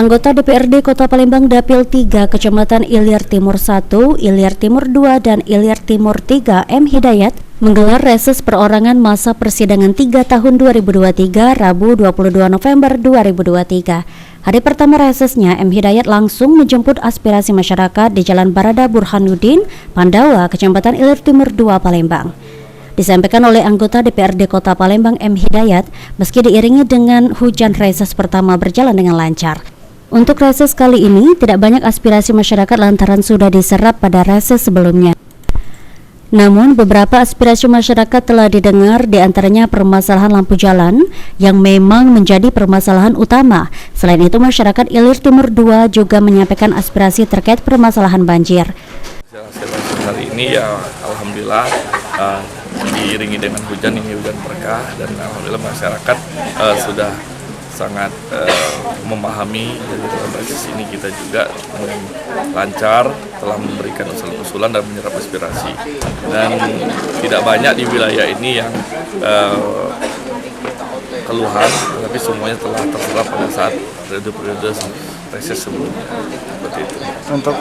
Anggota DPRD Kota Palembang Dapil 3 Kecamatan Ilir Timur 1, Ilir Timur 2, dan Ilir Timur 3 M. Hidayat menggelar reses perorangan masa persidangan 3 tahun 2023 Rabu 22 November 2023. Hari pertama resesnya, M. Hidayat langsung menjemput aspirasi masyarakat di Jalan Barada Burhanuddin, Pandawa, Kecamatan Ilir Timur 2 Palembang. Disampaikan oleh anggota DPRD Kota Palembang M. Hidayat, meski diiringi dengan hujan, reses pertama berjalan dengan lancar. Untuk reses kali ini, tidak banyak aspirasi masyarakat lantaran sudah diserap pada reses sebelumnya. Namun, beberapa aspirasi masyarakat telah didengar, diantaranya permasalahan lampu jalan yang memang menjadi permasalahan utama. Selain itu, masyarakat Ilir Timur 2 juga menyampaikan aspirasi terkait permasalahan banjir. Hasil hari ini ya Alhamdulillah diiringi dengan hujan berkah, dan Alhamdulillah masyarakat sudah sangat memahami. Jadi dalam reses ini kita juga lancar, telah memberikan usulan dan menyerap aspirasi, dan tidak banyak di wilayah ini yang keluhan, tapi semuanya telah terserap pada saat periode reses sebelumnya. Seperti itu. Untuk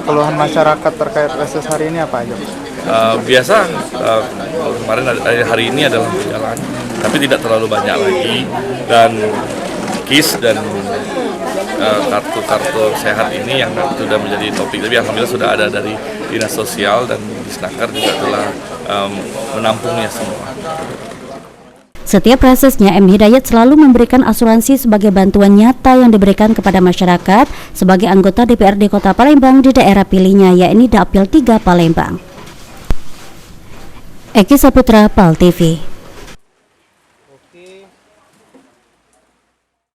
keluhan masyarakat terkait reses hari ini apa aja? Biasa kemarin hari ini adalah berjalan, tapi tidak terlalu banyak lagi, dan KIS dan kartu-kartu sehat ini yang sudah menjadi topik. Tapi alhamdulillah sudah ada dari Dinas Sosial dan Disnaker juga telah menampungnya semua. Setiap resesnya, M. Hidayat selalu memberikan asuransi sebagai bantuan nyata yang diberikan kepada masyarakat sebagai anggota DPRD Kota Palembang di daerah pilihnya, yakni Dapil 3 Palembang. Eki Saputra, PAL TV.